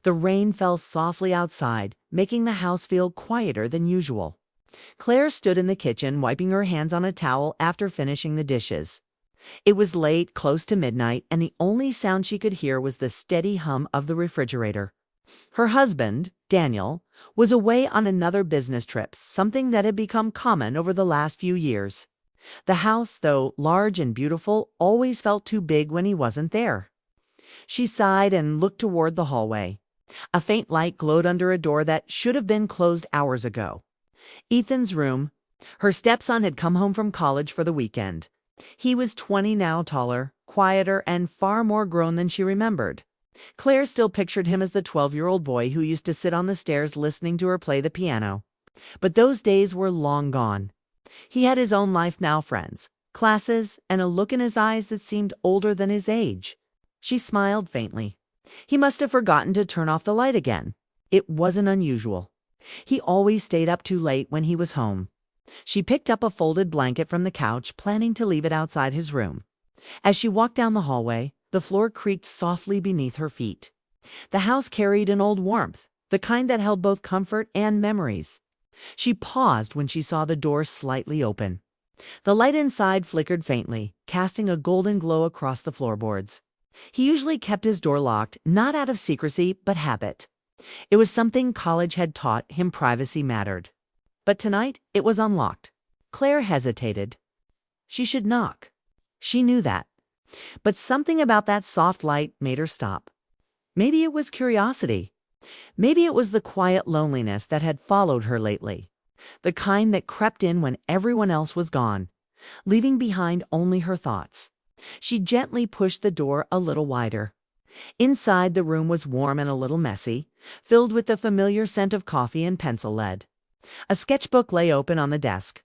The rain fell softly outside, making the house feel quieter than usual. Claire stood in the kitchen, wiping her hands on a towel after finishing the dishes. It was late, close to midnight, and the only sound she could hear was the steady hum of the refrigerator. Her husband, Daniel, was away on another business trip, something that had become common over the last few years. The house, though large and beautiful, always felt too big when he wasn't there. She sighed and looked toward the hallway. A faint light glowed under a door that should have been closed hours ago. Ethan's room. Her stepson had come home from college for the weekend. He was 20 now, taller, quieter, and far more grown than she remembered. Claire still pictured him as the 12-year-old boy who used to sit on the stairs listening to her play the piano. But those days were long gone. He had his own life now, friends, classes, and a look in his eyes that seemed older than his age. She smiled faintly. He must have forgotten to turn off the light again. It wasn't unusual. He always stayed up too late when he was home. She picked up a folded blanket from the couch, planning to leave it outside his room. As she walked down the hallway, the floor creaked softly beneath her feet. The house carried an old warmth, the kind that held both comfort and memories. She paused when she saw the door slightly open. The light inside flickered faintly, casting a golden glow across the floorboards. He usually kept his door locked, not out of secrecy, but habit. It was something college had taught him privacy mattered. But tonight it was unlocked. Claire hesitated. She should knock. She knew that. But something about that soft light made her stop. Maybe it was curiosity. Maybe it was the quiet loneliness that had followed her lately. The kind that crept in when everyone else was gone, leaving behind only her thoughts. She gently pushed the door a little wider. Inside, the room was warm and a little messy, filled with the familiar scent of coffee and pencil lead. A sketchbook lay open on the desk.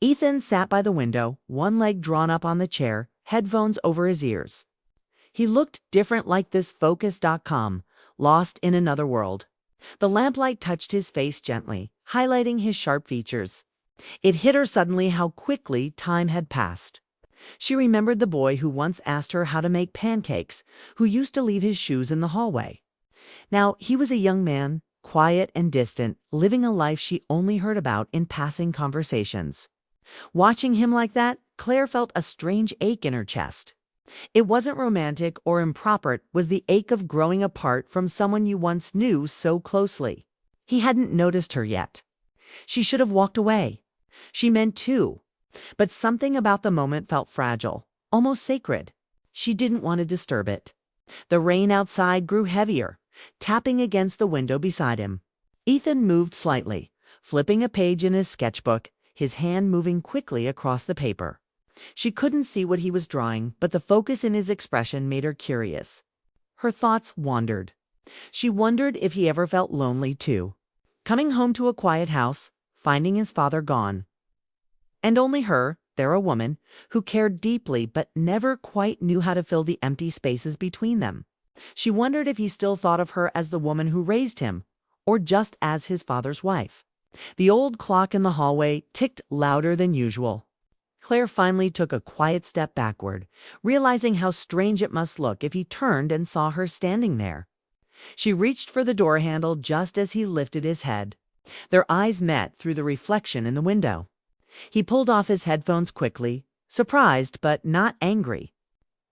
Ethan sat by the window, one leg drawn up on the chair, headphones over his ears. He looked different, like this Focus.com, lost in another world. The lamplight touched his face gently, highlighting his sharp features. It hit her suddenly how quickly time had passed. She remembered the boy who once asked her how to make pancakes, who used to leave his shoes in the hallway. Now he was a young man, quiet and distant, living a life she only heard about in passing conversations. Watching him like that, Claire felt a strange ache in her chest. It wasn't romantic or improper, it was the ache of growing apart from someone you once knew so closely. He hadn't noticed her yet. She should have walked away. She meant to. But something about the moment felt fragile, almost sacred. She didn't want to disturb it. The rain outside grew heavier, tapping against the window beside him. Ethan moved slightly, flipping a page in his sketchbook, his hand moving quickly across the paper. She couldn't see what he was drawing, but the focus in his expression made her curious. Her thoughts wandered. She wondered if he ever felt lonely too. Coming home to a quiet house, finding his father gone. And only her, there a woman, who cared deeply but never quite knew how to fill the empty spaces between them. She wondered if he still thought of her as the woman who raised him, or just as his father's wife. The old clock in the hallway ticked louder than usual. Claire finally took a quiet step backward, realizing how strange it must look if he turned and saw her standing there. She reached for the door handle just as he lifted his head. Their eyes met through the reflection in the window. He pulled off his headphones quickly, surprised but not angry.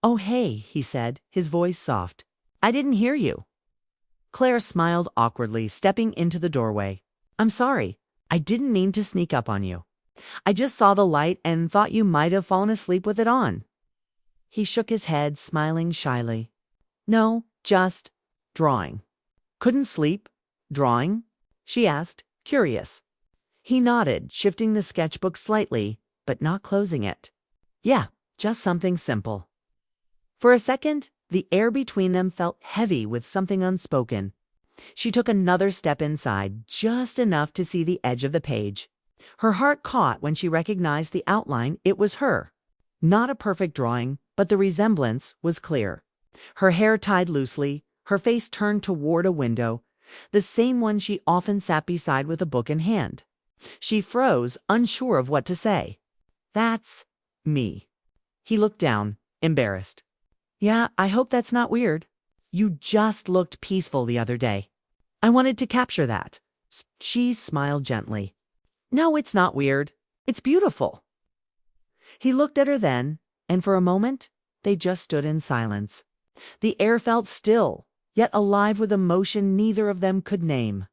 "Oh, hey," he said, his voice soft. "I didn't hear you." Claire smiled awkwardly, stepping into the doorway. "I'm sorry. I didn't mean to sneak up on you. I just saw the light and thought you might have fallen asleep with it on." He shook his head, smiling shyly. "No, just drawing." "Couldn't sleep? Drawing?" she asked, curious. He nodded, shifting the sketchbook slightly, but not closing it. "Yeah, just something simple." For a second, the air between them felt heavy with something unspoken. She took another step inside, just enough to see the edge of the page. Her heart caught when she recognized the outline. It was her. Not a perfect drawing, but the resemblance was clear. Her hair tied loosely, her face turned toward a window, the same one she often sat beside with a book in hand. She froze, unsure of what to say. "That's me." He looked down, embarrassed. "Yeah, I hope that's not weird." You just looked peaceful the other day. I wanted to capture that. She smiled gently. No, it's not weird. It's beautiful. He looked at her then, and for a moment, they just stood in silence. The air felt still, yet alive with emotion neither of them could name.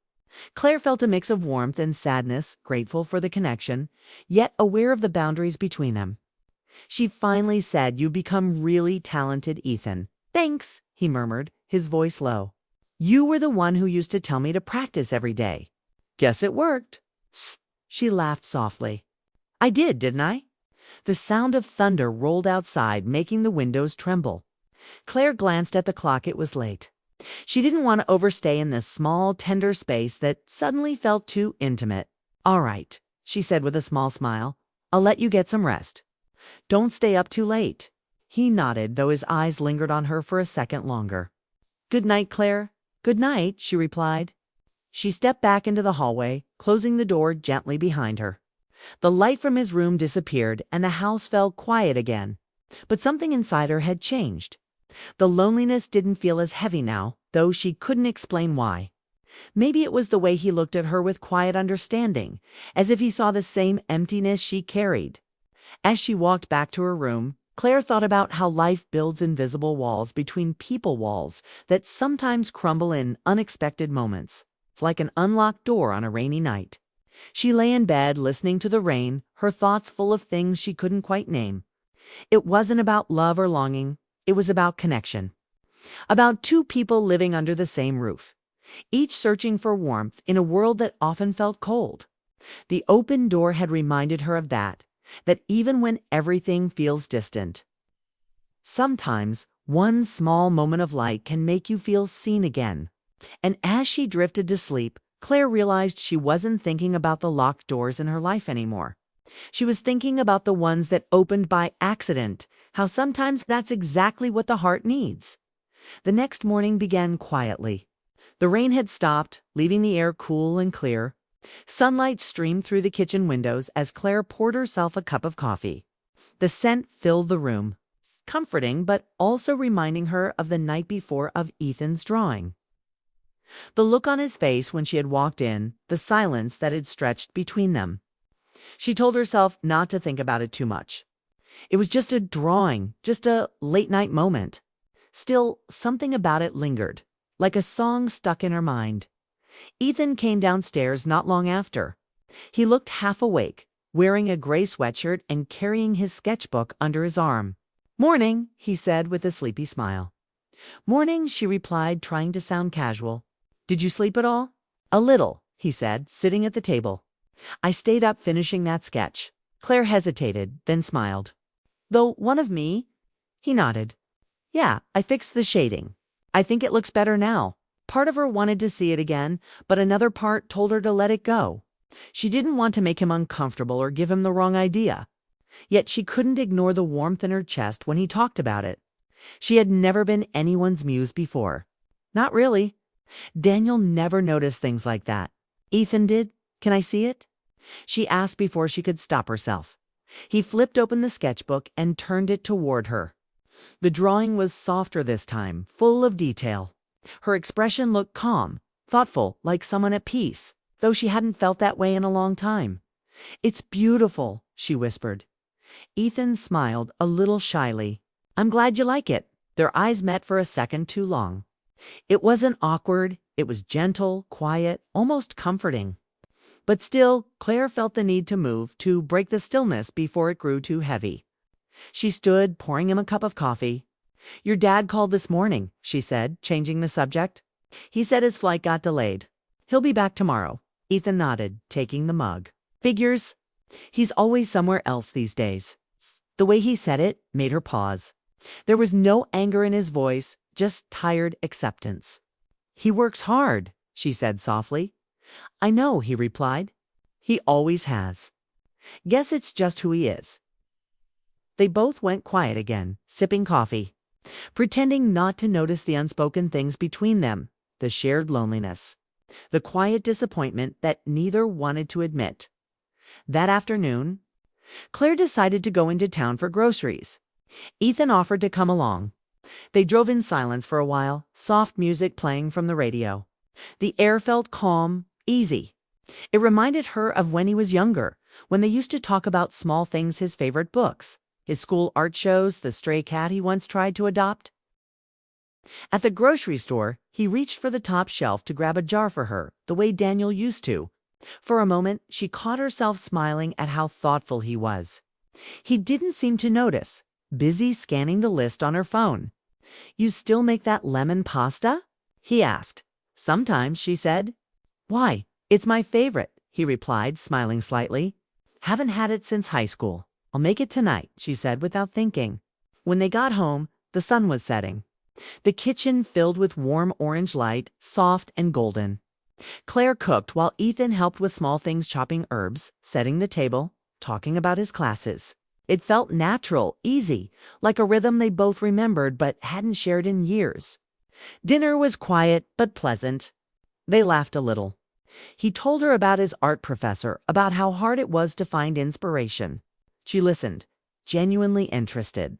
Claire felt a mix of warmth and sadness, grateful for the connection, yet aware of the boundaries between them. She finally said, "You've become really talented, Ethan." "Thanks," he murmured, his voice low. "You were the one who used to tell me to practice every day." "Guess it worked." She laughed softly. "I did, didn't I?" The sound of thunder rolled outside, making the windows tremble. Claire glanced at the clock. It was late. She didn't want to overstay in this small, tender space that suddenly felt too intimate. "All right," she said with a small smile. "I'll let you get some rest. Don't stay up too late." He nodded, though his eyes lingered on her for a second longer. "Good night, Claire." "Good night," she replied. She stepped back into the hallway, closing the door gently behind her. The light from his room disappeared, and the house fell quiet again. But something inside her had changed. The loneliness didn't feel as heavy now, though she couldn't explain why. Maybe it was the way he looked at her with quiet understanding, as if he saw the same emptiness she carried. As she walked back to her room, Claire thought about how life builds invisible walls between people, walls that sometimes crumble in unexpected moments, like an unlocked door on a rainy night. She lay in bed listening to the rain, her thoughts full of things she couldn't quite name. It wasn't about love or longing, it was about connection. About two people living under the same roof, each searching for warmth in a world that often felt cold. The open door had reminded her of that even when everything feels distant, sometimes one small moment of light can make you feel seen again. And as she drifted to sleep, Claire realized she wasn't thinking about the locked doors in her life anymore. She was thinking about the ones that opened by accident, how sometimes that's exactly what the heart needs. The next morning began quietly. The rain had stopped, leaving the air cool and clear. Sunlight streamed through the kitchen windows as Claire poured herself a cup of coffee. The scent filled the room, comforting but also reminding her of the night before, of Ethan's drawing. The look on his face when she had walked in, the silence that had stretched between them. She told herself not to think about it too much. It was just a drawing, just a late-night moment. Still, something about it lingered, like a song stuck in her mind. Ethan came downstairs not long after. He looked half awake, wearing a gray sweatshirt and carrying his sketchbook under his arm. "Morning," he said with a sleepy smile. "Morning," she replied, trying to sound casual. "Did you sleep at all?" "A little," he said, sitting at the table. "I stayed up finishing that sketch." Claire hesitated, then smiled. "Though one of me?" He nodded. "Yeah, I fixed the shading. I think it looks better now." Part of her wanted to see it again, but another part told her to let it go. She didn't want to make him uncomfortable or give him the wrong idea. Yet she couldn't ignore the warmth in her chest when he talked about it. She had never been anyone's muse before. Not really. Daniel never noticed things like that. "Ethan did. Can I see it?" she asked before she could stop herself. He flipped open the sketchbook and turned it toward her. The drawing was softer this time, full of detail. Her expression looked calm, thoughtful, like someone at peace, though she hadn't felt that way in a long time. "It's beautiful," she whispered. Ethan smiled a little shyly. "I'm glad you like it." Their eyes met for a second too long. It wasn't awkward, it was gentle, quiet, almost comforting. But still, Claire felt the need to move, to break the stillness before it grew too heavy. She stood, pouring him a cup of coffee. "Your dad called this morning," she said, changing the subject. "He said his flight got delayed. He'll be back tomorrow." Ethan nodded, taking the mug. "Figures. He's always somewhere else these days." The way he said it made her pause. There was no anger in his voice, just tired acceptance. "He works hard," she said softly. "I know," he replied. "He always has. Guess it's just who he is." They both went quiet again, sipping coffee, pretending not to notice the unspoken things between them, the shared loneliness, the quiet disappointment that neither wanted to admit. That afternoon, Claire decided to go into town for groceries. Ethan offered to come along. They drove in silence for a while, soft music playing from the radio. The air felt calm, easy. It reminded her of when he was younger, when they used to talk about small things, his favorite books, his school art shows, the stray cat he once tried to adopt. At the grocery store, he reached for the top shelf to grab a jar for her, the way Daniel used to. For a moment, she caught herself smiling at how thoughtful he was. He didn't seem to notice, busy scanning the list on her phone. "You still make that lemon pasta?" he asked. "Sometimes," she said. "Why? It's my favorite," he replied, smiling slightly. "Haven't had it since high school. I'll make it tonight," she said without thinking. When they got home, the sun was setting. The kitchen filled with warm orange light, soft and golden. Claire cooked while Ethan helped with small things, chopping herbs, setting the table, talking about his classes. It felt natural, easy, like a rhythm they both remembered but hadn't shared in years. Dinner was quiet but pleasant. They laughed a little. He told her about his art professor, about how hard it was to find inspiration. She listened, genuinely interested.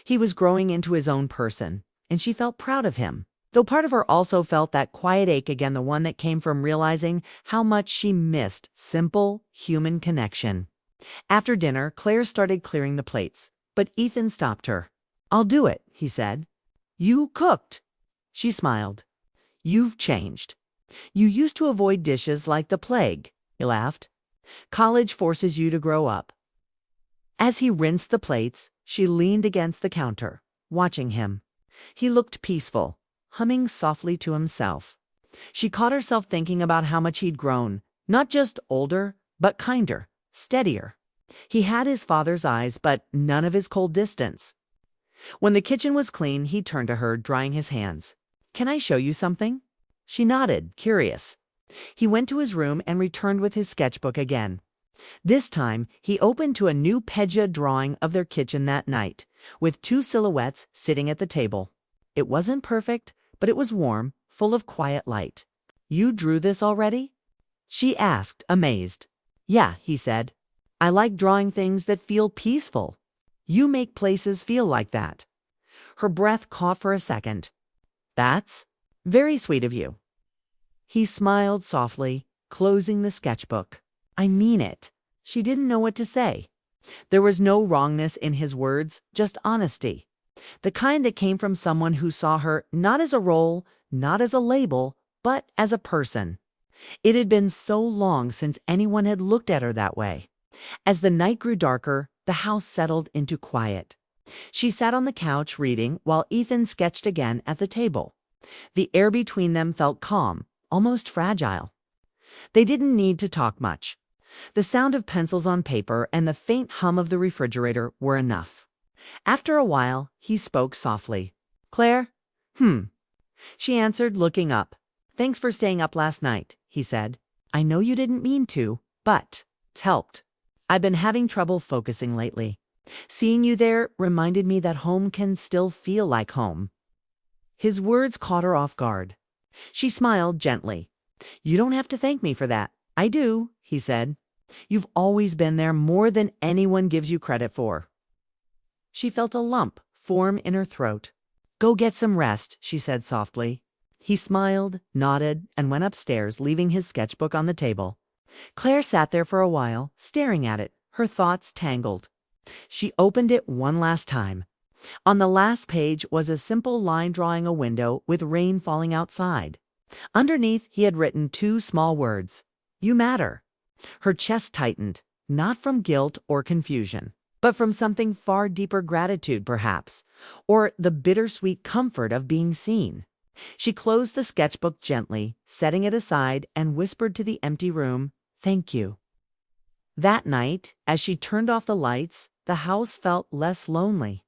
He was growing into his own person, and she felt proud of him. Though part of her also felt that quiet ache again, the one that came from realizing how much she missed simple, human connection. After dinner, Claire started clearing the plates, but Ethan stopped her. "I'll do it," he said. "You cooked." She smiled. "You've changed. You used to avoid dishes like the plague," he laughed. "College forces you to grow up." As he rinsed the plates, she leaned against the counter, watching him. He looked peaceful, humming softly to himself. She caught herself thinking about how much he'd grown, not just older, but kinder, steadier. He had his father's eyes, but none of his cold distance. When the kitchen was clean, he turned to her, drying his hands. "Can I show you something?" She nodded, curious. He went to his room and returned with his sketchbook again. This time, he opened to a new Pedja drawing of their kitchen that night, with two silhouettes sitting at the table. It wasn't perfect, but it was warm, full of quiet light. "You drew this already?" she asked, amazed. "Yeah," he said. "I like drawing things that feel peaceful. You make places feel like that." Her breath caught for a second. "That's very sweet of you." He smiled softly, closing the sketchbook. "I mean it." She didn't know what to say. There was no wrongness in his words, just honesty. The kind that came from someone who saw her not as a role, not as a label, but as a person. It had been so long since anyone had looked at her that way. As the night grew darker, the house settled into quiet. She sat on the couch reading while Ethan sketched again at the table. The air between them felt calm, almost fragile. They didn't need to talk much. The sound of pencils on paper and the faint hum of the refrigerator were enough. After a while, he spoke softly. "Claire?" She answered, looking up. "Thanks for staying up last night," he said. "I know you didn't mean to, but it's helped. I've been having trouble focusing lately. Seeing you there reminded me that home can still feel like home." His words caught her off guard. She smiled gently. "You don't have to thank me for that. I do," he said. "You've always been there, more than anyone gives you credit for." She felt a lump form in her throat. "Go get some rest," she said softly. He smiled, nodded, and went upstairs, leaving his sketchbook on the table. Claire sat there for a while, staring at it, her thoughts tangled. She opened it one last time. On the last page was a simple line drawing a window with rain falling outside. Underneath, he had written two small words, "You matter." Her chest tightened, not from guilt or confusion, but from something far deeper, gratitude perhaps, or the bittersweet comfort of being seen. She closed the sketchbook gently, setting it aside, and whispered to the empty room, "Thank you." That night, as she turned off the lights, the house felt less lonely.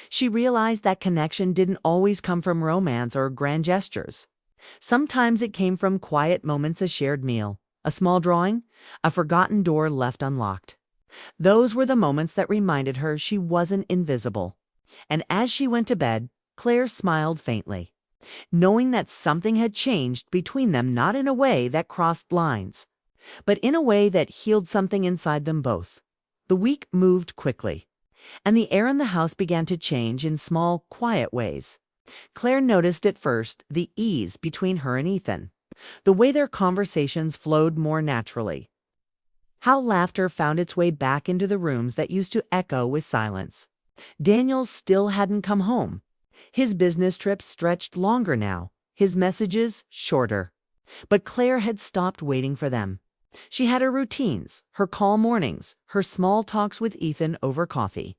She realized that connection didn't always come from romance or grand gestures. Sometimes it came from quiet moments, a shared meal, a small drawing, a forgotten door left unlocked. Those were the moments that reminded her she wasn't invisible. And as she went to bed, Claire smiled faintly, knowing that something had changed between them, not in a way that crossed lines, but in a way that healed something inside them both. The week moved quickly. and the air in the house began to change in small, quiet ways. Claire noticed at first the ease between her and Ethan, the way their conversations flowed more naturally. How laughter found its way back into the rooms that used to echo with silence. Daniel still hadn't come home. His business trips stretched longer now, his messages shorter. But Claire had stopped waiting for them. She had her routines, her calm mornings, her small talks with Ethan over coffee.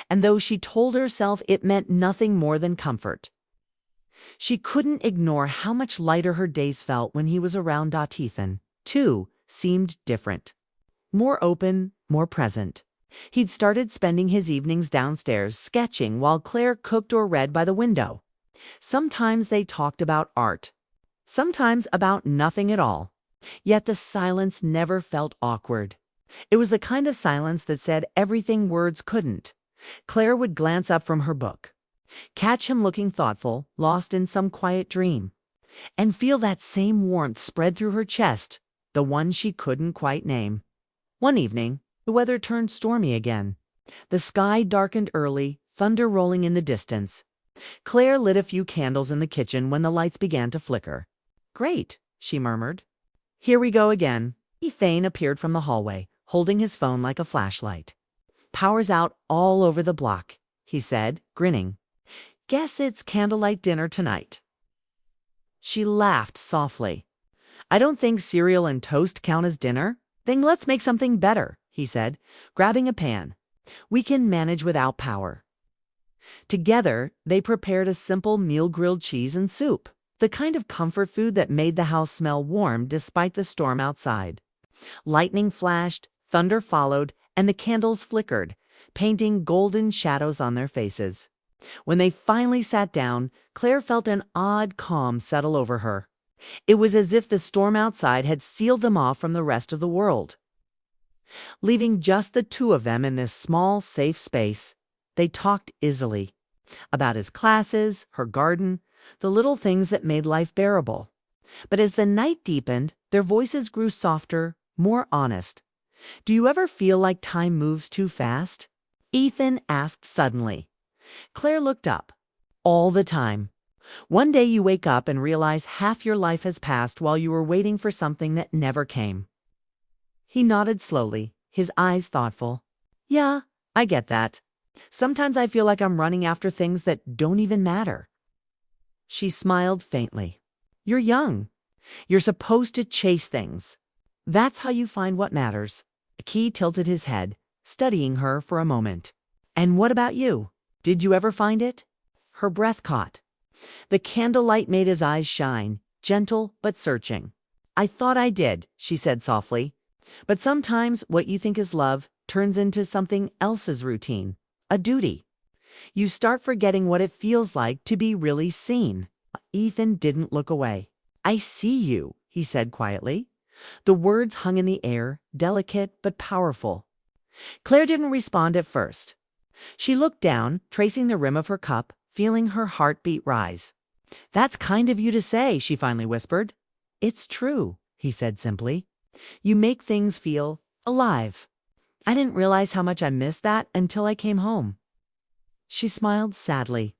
And though she told herself it meant nothing more than comfort, she couldn't ignore how much lighter her days felt when he was around. Ethan, too, seemed different. More open, more present. He'd started spending his evenings downstairs sketching while Claire cooked or read by the window. Sometimes they talked about art, sometimes about nothing at all. Yet the silence never felt awkward. It was the kind of silence that said everything words couldn't. Claire would glance up from her book, catch him looking thoughtful, lost in some quiet dream, and feel that same warmth spread through her chest, the one she couldn't quite name. One evening, the weather turned stormy again. The sky darkened early, thunder rolling in the distance. Claire lit a few candles in the kitchen when the lights began to flicker. "Great," she murmured. "Here we go again." Ethan appeared from the hallway, holding his phone like a flashlight. "Power's out all over the block," he said, grinning. "Guess it's candlelight dinner tonight." She laughed softly. "I don't think cereal and toast count as dinner." "Then let's make something better," he said, grabbing a pan. "We can manage without power." Together, they prepared a simple meal, grilled cheese and soup, the kind of comfort food that made the house smell warm despite the storm outside. Lightning flashed, thunder followed, and the candles flickered, painting golden shadows on their faces. When they finally sat down, Claire felt an odd calm settle over her. It was as if the storm outside had sealed them off from the rest of the world. Leaving just the two of them in this small, safe space, they talked easily about his classes, her garden, the little things that made life bearable. But as the night deepened, their voices grew softer, more honest. "Do you ever feel like time moves too fast?" Ethan asked suddenly. Claire looked up. "All the time. One day you wake up and realize half your life has passed while you were waiting for something that never came." He nodded slowly, his eyes thoughtful. "Yeah, I get that. Sometimes I feel like I'm running after things that don't even matter." She smiled faintly. "You're young. You're supposed to chase things. That's how you find what matters." Key tilted his head, studying her for a moment. "And what about you? Did you ever find it?" Her breath caught. The candlelight made his eyes shine, gentle but searching. "I thought I did," she said softly. "But sometimes what you think is love turns into something else's routine, a duty. You start forgetting what it feels like to be really seen." Ethan didn't look away. "I see you," he said quietly. The words hung in the air, delicate but powerful. Claire didn't respond at first. She looked down, tracing the rim of her cup, feeling her heartbeat rise. "That's kind of you to say," she finally whispered. "It's true," he said simply. "You make things feel alive. I didn't realize how much I missed that until I came home." She smiled sadly.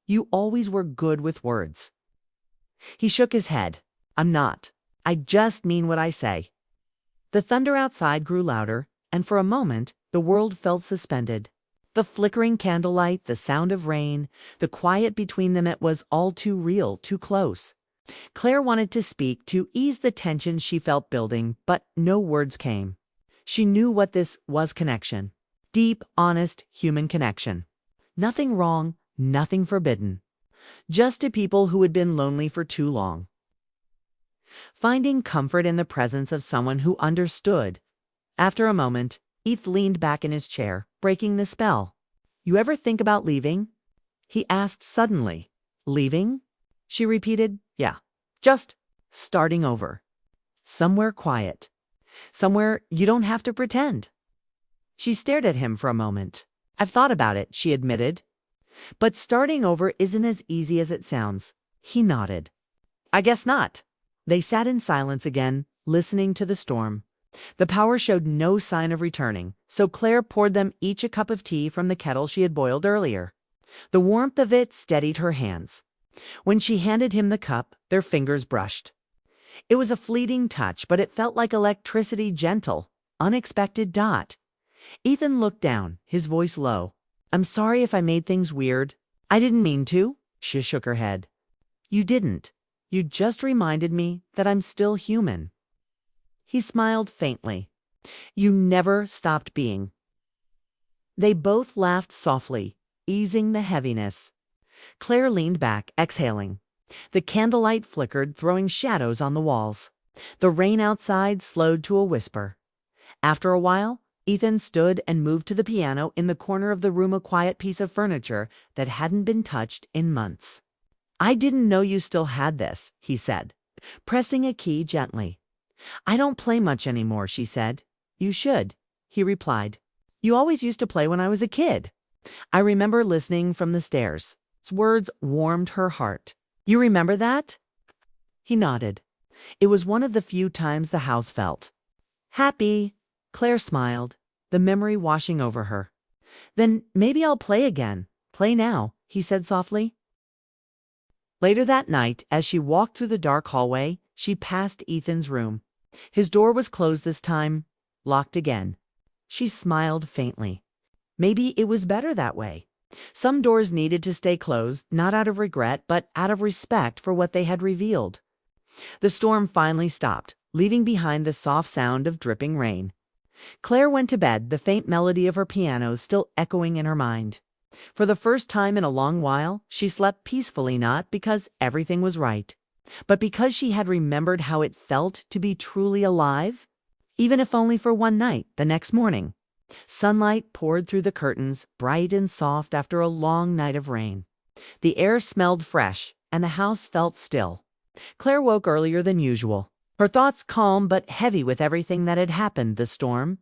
"You always were good with words." He shook his head. "I'm not. I just mean what I say." The thunder outside grew louder, and for a moment the world felt suspended. The flickering candlelight, the sound of rain, the quiet between them, it was all too real, too close. Claire wanted to speak to ease the tension she felt building, but no words came. She knew what this was: connection. Deep, honest, human connection. Nothing wrong, nothing forbidden. Just to people who had been lonely for too long. Finding comfort in the presence of someone who understood. After a moment, Eth leaned back in his chair, breaking the spell. "You ever think about leaving?" he asked suddenly. "Leaving?" she repeated. "Yeah. Just starting over. Somewhere quiet. Somewhere you don't have to pretend." She stared at him for a moment. "I've thought about it," she admitted. "But starting over isn't as easy as it sounds." He nodded. "I guess not." They sat in silence again, listening to the storm. The power showed no sign of returning, so Claire poured them each a cup of tea from the kettle she had boiled earlier. The warmth of it steadied her hands. When she handed him the cup, their fingers brushed. It was a fleeting touch, but it felt like electricity, gentle, unexpected dot. Ethan looked down, his voice low. "I'm sorry if I made things weird. I didn't mean to." She shook her head. "You didn't. You just reminded me that I'm still human." He smiled faintly. "You never stopped being." They both laughed softly, easing the heaviness. Claire leaned back, exhaling. The candlelight flickered, throwing shadows on the walls. The rain outside slowed to a whisper. After a while, Ethan stood and moved to the piano in the corner of the room, a quiet piece of furniture that hadn't been touched in months. "I didn't know you still had this," he said, pressing a key gently. "I don't play much anymore," she said. "You should," he replied. "You always used to play when I was a kid." "I remember listening from the stairs." His words warmed her heart. "You remember that?" He nodded. It was one of the few times the house felt happy. Claire smiled, the memory washing over her. "Then maybe I'll play again. Play now," he said softly. Later that night, as she walked through the dark hallway, she passed Ethan's room. His door was closed this time, locked again. She smiled faintly. Maybe it was better that way. Some doors needed to stay closed, not out of regret, but out of respect for what they had revealed. The storm finally stopped, leaving behind the soft sound of dripping rain. Claire went to bed, the faint melody of her piano still echoing in her mind. For the first time in a long while, she slept peacefully, not because everything was right, but because she had remembered how it felt to be truly alive, even if only for one night. The next morning, sunlight poured through the curtains, bright and soft after a long night of rain. The air smelled fresh, and the house felt still. Claire woke earlier than usual, her thoughts calm but heavy with everything that had happened: the storm,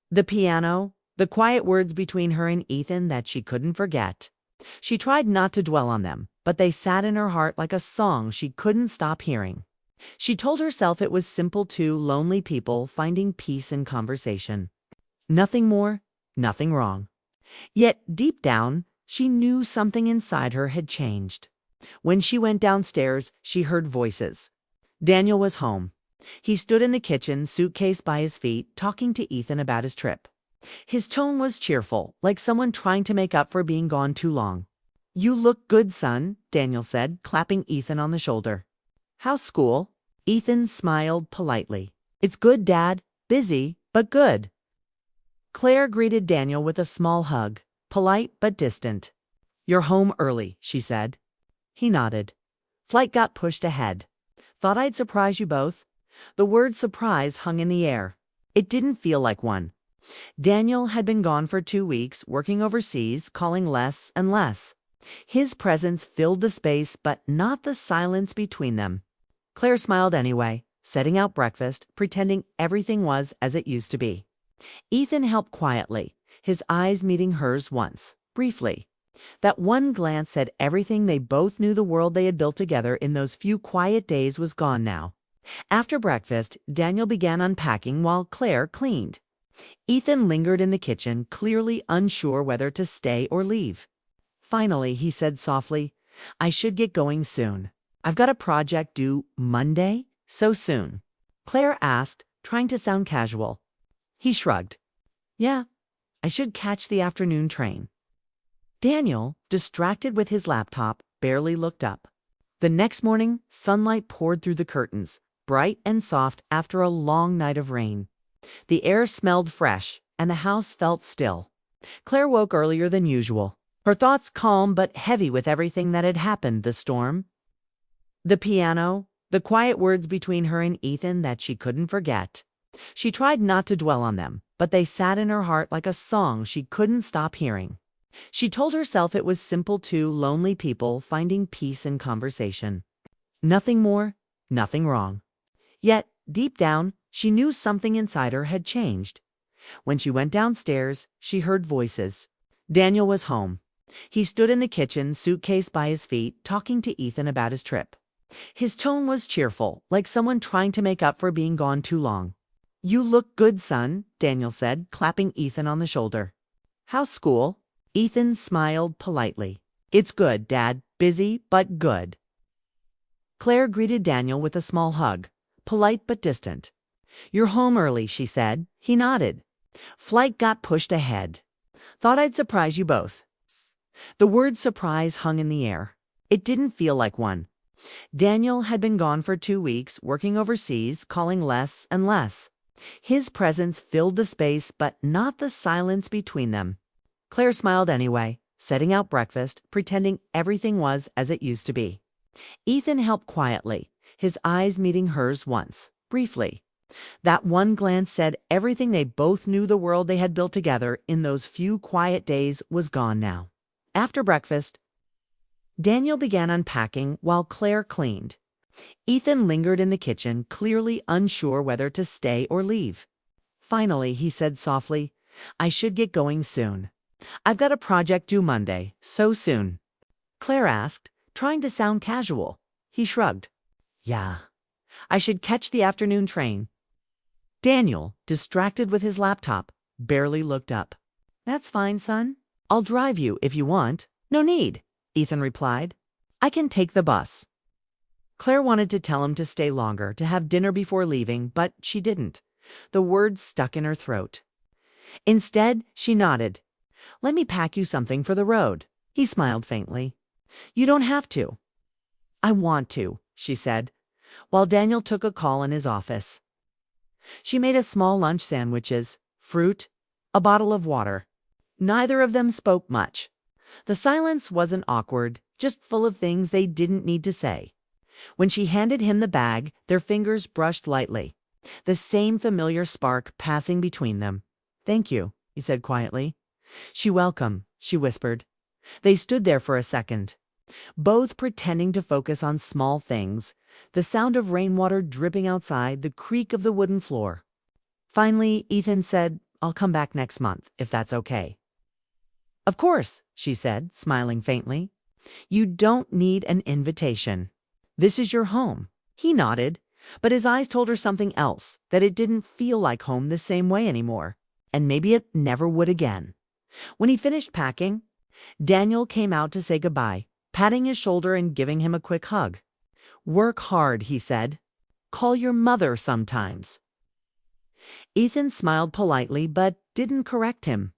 the piano, the quiet words between her and Ethan that she couldn't forget. She tried not to dwell on them, but they sat in her heart like a song she couldn't stop hearing. She told herself it was simple: two lonely people finding peace in conversation. Nothing more, nothing wrong. Yet deep down, she knew something inside her had changed. When she went downstairs, she heard voices. Daniel was home. He stood in the kitchen, suitcase by his feet, talking to Ethan about his trip. His tone was cheerful, like someone trying to make up for being gone too long. "You look good, son," Daniel said, clapping Ethan on the shoulder. "How's school?" Ethan smiled politely. "It's good, Dad. Busy, but good." Claire greeted Daniel with a small hug, polite but distant. "You're home early," she said. He nodded. "Flight got pushed ahead. Thought I'd surprise you both." The word surprise hung in the air. It didn't feel like one. Daniel had been gone for 2 weeks, working overseas, calling less and less. His presence filled the space, but not the silence between them. Claire smiled anyway, setting out breakfast, pretending everything was as it used to be. Ethan helped quietly, his eyes meeting hers once, briefly. That one glance said everything they both knew. The world they had built together in those few quiet days was gone now. After breakfast, Daniel began unpacking while Claire cleaned. Ethan lingered in the kitchen, clearly unsure whether to stay or leave. Finally, he said softly, "I should get going soon. I've got a project due Monday." "So soon?" Claire asked, trying to sound casual. He shrugged. "Yeah, I should catch the afternoon train." Daniel, distracted with his laptop, barely looked up. The next morning, sunlight poured through the curtains, bright and soft after a long night of rain. The air smelled fresh, and the house felt still. Claire woke earlier than usual, her thoughts calm but heavy with everything that had happened: the storm, the piano, the quiet words between her and Ethan that she couldn't forget. She tried not to dwell on them, but they sat in her heart like a song she couldn't stop hearing. She told herself it was simple: two lonely people finding peace in conversation. Nothing more, nothing wrong. Yet, deep down, she knew something inside her had changed. When she went downstairs, she heard voices. Daniel was home. He stood in the kitchen, suitcase by his feet, talking to Ethan about his trip. His tone was cheerful, like someone trying to make up for being gone too long. "You look good, son," Daniel said, clapping Ethan on the shoulder. "How's school?" Ethan smiled politely. "It's good, Dad. Busy, but good." Claire greeted Daniel with a small hug, polite but distant. "You're home early," she said. He nodded. "Flight got pushed ahead. Thought I'd surprise you both." The word surprise hung in the air. It didn't feel like one. Daniel had been gone for 2 weeks, working overseas, calling less and less. His presence filled the space, but not the silence between them. Claire smiled anyway, setting out breakfast, pretending everything was as it used to be. Ethan helped quietly, his eyes meeting hers once, briefly. That one glance said everything they both knew the world they had built together in those few quiet days was gone now. After breakfast, Daniel began unpacking while Claire cleaned. Ethan lingered in the kitchen, clearly unsure whether to stay or leave. Finally, he said softly, "I should get going soon. I've got a project due Monday, so soon." Claire asked, trying to sound casual. He shrugged. "Yeah, I should catch the afternoon train." Daniel, distracted with his laptop, barely looked up. "That's fine, son. I'll drive you if you want." "No need," Ethan replied. "I can take the bus." Claire wanted to tell him to stay longer, to have dinner before leaving, but she didn't. The words stuck in her throat. Instead, she nodded. "Let me pack you something for the road." He smiled faintly. "You don't have to." "I want to," she said, while Daniel took a call in his office. She made a small lunch sandwiches, fruit, a bottle of water. Neither of them spoke much. The silence wasn't awkward, just full of things they didn't need to say. When she handed him the bag, their fingers brushed lightly, the same familiar spark passing between them. "Thank you," he said quietly. "She welcome," she whispered. They stood there for a second, both pretending to focus on small things, the sound of rainwater dripping outside, the creak of the wooden floor. Finally, Ethan said, "I'll come back next month, if that's okay." "Of course," she said, smiling faintly. "You don't need an invitation. This is your home." He nodded, but his eyes told her something else, that it didn't feel like home the same way anymore, and maybe it never would again. When he finished packing, Daniel came out to say goodbye, patting his shoulder and giving him a quick hug. "Work hard," he said. "Call your mother sometimes." Ethan smiled politely, but didn't correct him.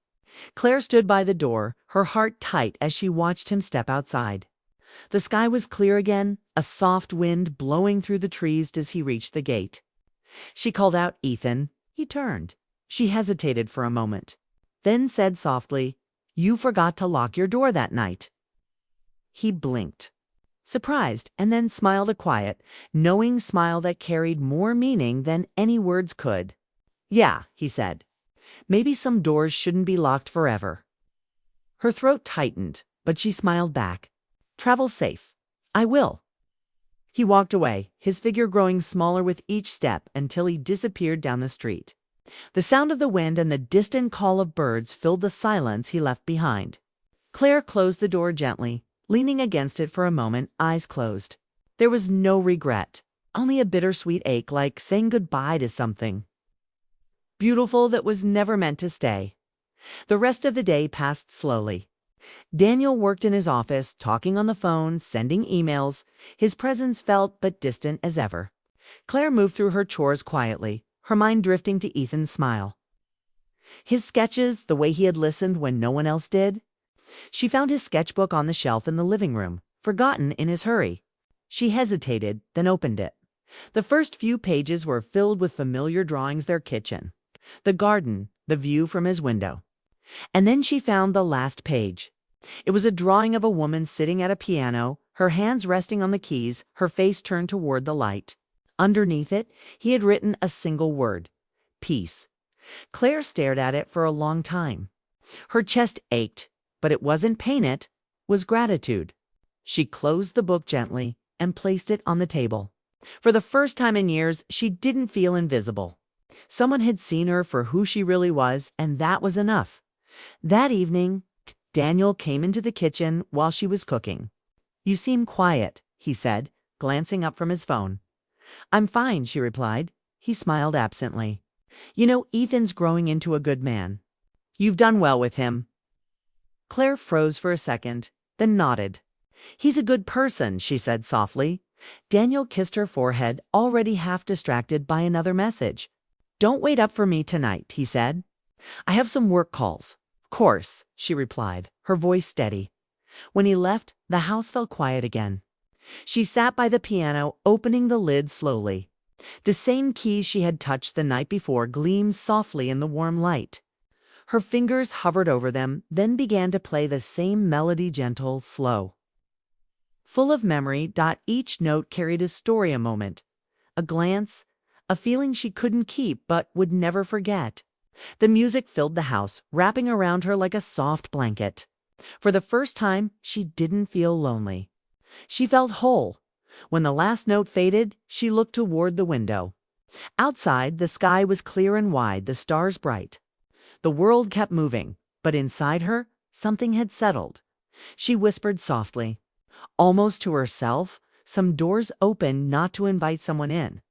Claire stood by the door, her heart tight as she watched him step outside. The sky was clear again, a soft wind blowing through the trees as he reached the gate. She called out, "Ethan." He turned. She hesitated for a moment, then said softly, "You forgot to lock your door that night." He blinked, surprised, and then smiled a quiet, knowing smile that carried more meaning than any words could. "Yeah," he said. "Maybe some doors shouldn't be locked forever." Her throat tightened, but she smiled back. "Travel safe." "I will." He walked away, his figure growing smaller with each step until he disappeared down the street. The sound of the wind and the distant call of birds filled the silence he left behind. Claire closed the door gently, leaning against it for a moment, eyes closed. There was no regret, only a bittersweet ache, like saying goodbye to something beautiful that was never meant to stay. The rest of the day passed slowly. Daniel worked in his office, talking on the phone, sending emails. His presence felt but distant as ever. Claire moved through her chores quietly, her mind drifting to Ethan's smile. His sketches, the way he had listened when no one else did. She found his sketchbook on the shelf in the living room, forgotten in his hurry. She hesitated, then opened it. The first few pages were filled with familiar drawings, their kitchen, the garden, the view from his window. And then she found the last page. It was a drawing of a woman sitting at a piano, her hands resting on the keys, her face turned toward the light. Underneath it, he had written a single word: peace. Claire stared at it for a long time. Her chest ached, but it wasn't pain, it was gratitude. She closed the book gently and placed it on the table. For the first time in years, she didn't feel invisible. Someone had seen her for who she really was, and that was enough. That evening, Daniel came into the kitchen while she was cooking. "You seem quiet," he said, glancing up from his phone. "I'm fine," she replied. He smiled absently. You know, Ethan's growing into a good man. You've done well with him." Claire froze for a second, then nodded. "He's a good person," she said softly. Daniel kissed her forehead, already half distracted by another message. "Don't wait up for me tonight," he said. "I have some work calls." "Of course," she replied, her voice steady. When he left, the house fell quiet again. She sat by the piano, opening the lid slowly. The same keys she had touched the night before gleamed softly in the warm light. Her fingers hovered over them, then began to play the same melody, gentle, slow. Full of memory, each note carried a story, a moment, a glance, a feeling she couldn't keep but would never forget. The music filled the house, wrapping around her like a soft blanket. For the first time, she didn't feel lonely. She felt whole. When the last note faded, she looked toward the window. Outside, the sky was clear and wide, the stars bright. The world kept moving, but inside her, something had settled. She whispered softly, almost to herself, "Some doors open not to invite someone in,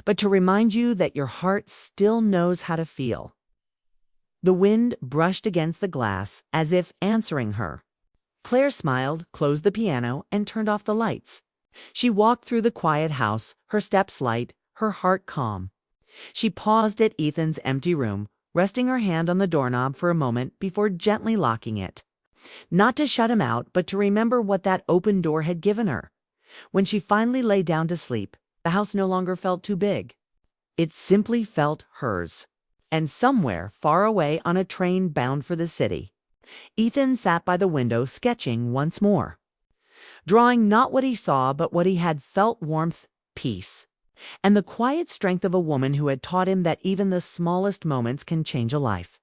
but to remind you that your heart still knows how to feel." The wind brushed against the glass as if answering her. Claire smiled, closed the piano, and turned off the lights. She walked through the quiet house, her steps light, her heart calm. She paused at Ethan's empty room, resting her hand on the doorknob for a moment before gently locking it. Not to shut him out, but to remember what that open door had given her. When she finally lay down to sleep, the house no longer felt too big. It simply felt hers. And somewhere far away on a train bound for the city, Ethan sat by the window sketching once more. Drawing not what he saw, but what he had felt: warmth, peace, and the quiet strength of a woman who had taught him that even the smallest moments can change a life.